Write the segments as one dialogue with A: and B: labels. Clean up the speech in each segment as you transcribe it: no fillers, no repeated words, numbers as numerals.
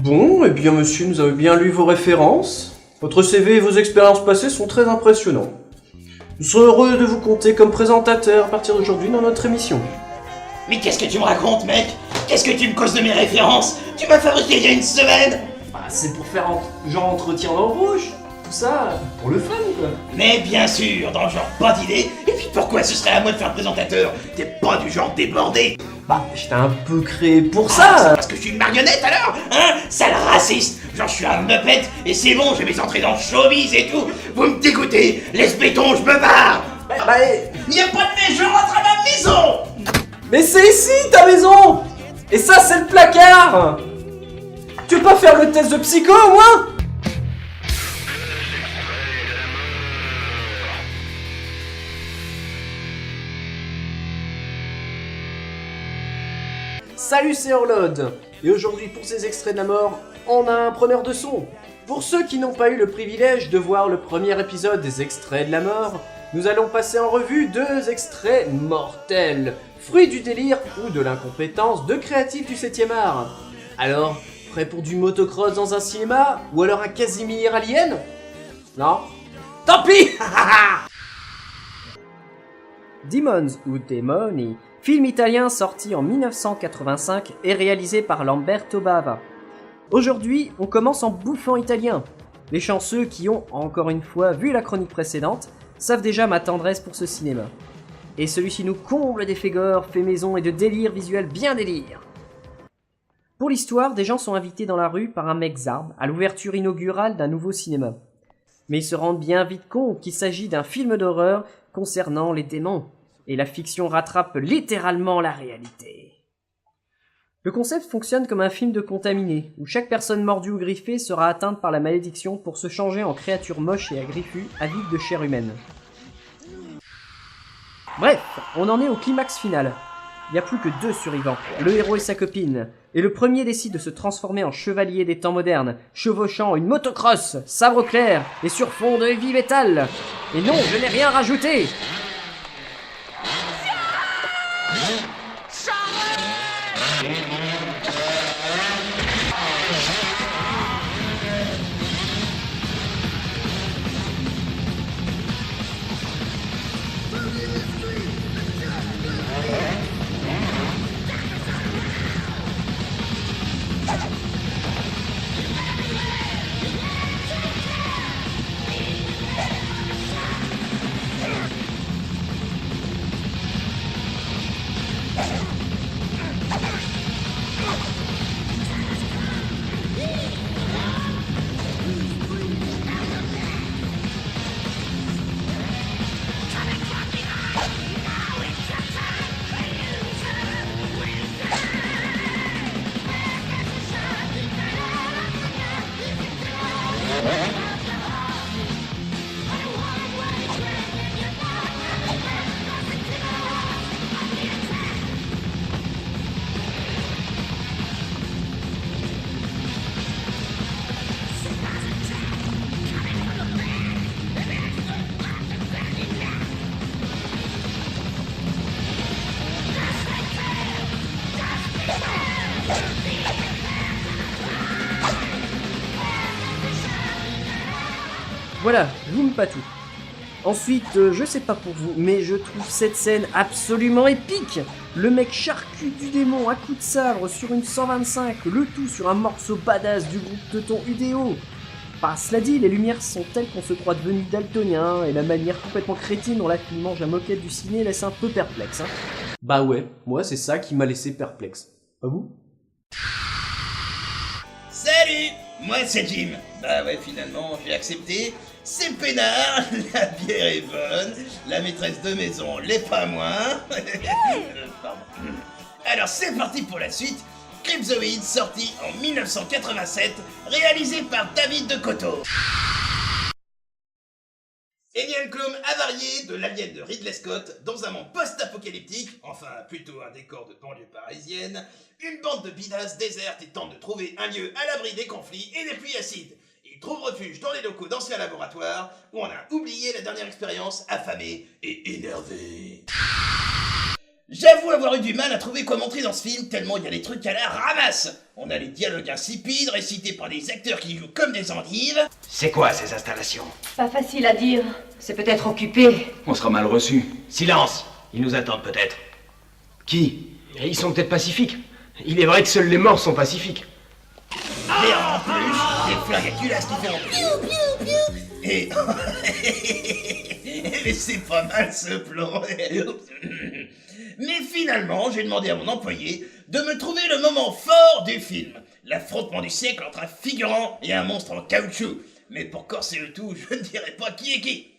A: Bon, eh bien monsieur, nous avons bien lu vos références. Votre CV et vos expériences passées sont très impressionnants. Nous serons heureux de vous compter comme présentateur à partir d'aujourd'hui dans notre émission.
B: Mais qu'est-ce que tu me racontes, mec? Qu'est-ce que tu me causes de mes références? Tu m'as fabriqué il y a une semaine!
A: Bah, c'est pour faire genre entretien d'embauche. Tout ça, pour le fun, quoi.
B: Mais bien sûr, dans le genre pas d'idée. Et puis pourquoi ce serait à moi de faire présentateur? T'es pas du genre débordé.
A: Bah, j'étais un peu créé pour ça.
B: Parce que je suis une marionnette alors? Hein? Sale raciste! Genre je suis un muppet et c'est bon, j'ai mes entrées dans le showbiz et tout. Vous me dégoûtez. Laisse béton, je me barre. Il n'y a pas de neige, je rentre à ma maison.
A: Mais c'est ici ta maison. Et ça c'est le placard. Tu veux pas faire le test de psycho au moins? Salut, c'est Orlode. Et aujourd'hui, pour ces extraits de la mort, on a un preneur de son. Pour ceux qui n'ont pas eu le privilège de voir le premier épisode des extraits de la mort, nous allons passer en revue 2 extraits mortels, fruits du délire ou de l'incompétence de créatifs du 7ème art. Alors, prêt pour du motocross dans un cinéma ou alors un Casimir Alien? Non? Tant pis. Demons ou Demoni, film italien sorti en 1985 et réalisé par Lamberto Bava. Aujourd'hui, on commence en bouffant italien. Les chanceux qui ont, encore une fois, vu la chronique précédente, savent déjà ma tendresse pour ce cinéma. Et celui-ci nous comble d'effets gore, faits maison et de délire visuel bien délire. Pour l'histoire, des gens sont invités dans la rue par un mec zarbe à l'ouverture inaugurale d'un nouveau cinéma. Mais ils se rendent bien vite compte qu'il s'agit d'un film d'horreur concernant les démons. Et la fiction rattrape littéralement la réalité. Le concept fonctionne comme un film de contaminé, où chaque personne mordue ou griffée sera atteinte par la malédiction pour se changer en créature moche et agriffues, avide de chair humaine. Bref, on en est au climax final. Il n'y a plus que 2 survivants, le héros et sa copine, et le premier décide de se transformer en chevalier des temps modernes, chevauchant une motocross, sabre clair, et sur fond de heavy metal. Et non, je n'ai rien rajouté. Voilà, je vous mets pas tout. Ensuite, je sais pas pour vous, mais je trouve cette scène absolument épique. Le mec charcute du démon à coups de sabre sur une 125, le tout sur un morceau badass du groupe Teuton UDO. Bah, cela dit, les lumières sont telles qu'on se croit devenu daltonien, et la manière complètement crétine dont la fille mange la moquette du ciné laisse un peu perplexe. Hein. Bah ouais, moi c'est ça qui m'a laissé perplexe. Pas vous?
B: Salut! Moi c'est Jim. Bah ouais, finalement, j'ai accepté. C'est peinard, la bière est bonne, la maîtresse de maison l'est pas moins. Pardon. Alors c'est parti pour la suite. Cryptozoid, sorti en 1987, réalisé par David de Coteau. Énième clone avarié de l'alien de Ridley Scott dans un monde post-apocalyptique, enfin plutôt un décor de banlieue parisienne, une bande de bidasses déserte et tente de trouver un lieu à l'abri des conflits et des pluies acides. Ils trouvent refuge dans les locaux d'anciens laboratoires où on a oublié la dernière expérience affamée et énervée. J'avoue avoir eu du mal à trouver quoi montrer dans ce film, tellement il y a des trucs à la ramasse. On a les dialogues insipides, récités par des acteurs qui jouent comme des endives.
C: C'est quoi ces installations?
D: Pas facile à dire. C'est peut-être occupé.
C: On sera mal reçus. Silence! Ils nous attendent peut-être. Qui? Ils sont peut-être pacifiques. Il est vrai que seuls les morts sont pacifiques.
B: Et en plus, des flingues à culasse qui font piou piou piou. Et... Mais c'est pas mal ce plan. Mais finalement, j'ai demandé à mon employé de me trouver le moment fort du film. L'affrontement du siècle entre un figurant et un monstre en caoutchouc. Mais pour corser le tout, je ne dirai pas qui est qui.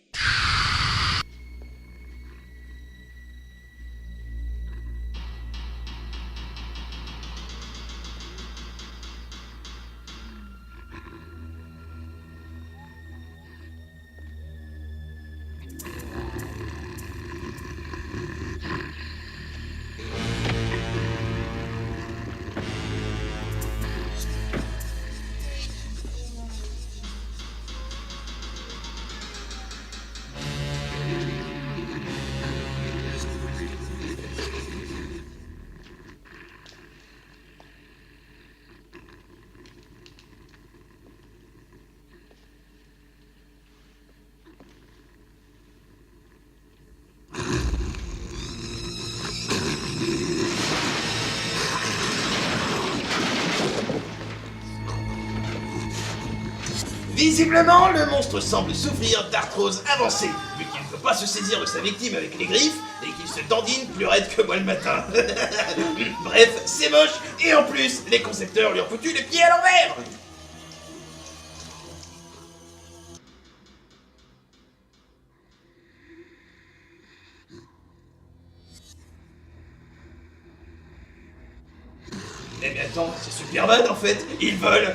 B: Visiblement, le monstre semble souffrir d'arthrose avancée, vu qu'il ne peut pas se saisir de sa victime avec les griffes et qu'il se dandine plus raide que moi le matin. Bref, c'est moche, et en plus, les concepteurs lui ont foutu les pieds à l'envers. Eh bien attends, c'est Superman en fait, ils volent.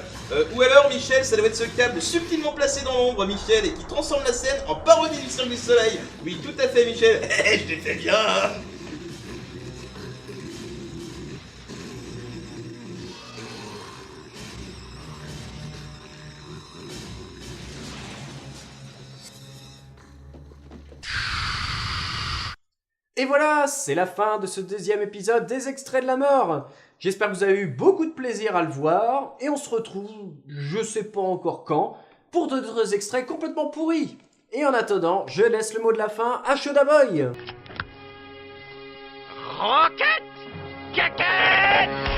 B: Ou alors Michel, ça doit être ce câble subtilement placé dans l'ombre, Michel, et qui transforme la scène en parodie du Cirque du Soleil. Oui, tout à fait, Michel. Je l'ai fait bien, hein.
A: Et voilà, c'est la fin de ce deuxième épisode des Extraits de la mort. J'espère que vous avez eu beaucoup de plaisir à le voir, et on se retrouve, je sais pas encore quand, pour d'autres extraits complètement pourris. Et en attendant, je laisse le mot de la fin à Shoda Boy.
E: Roquette! Caquette!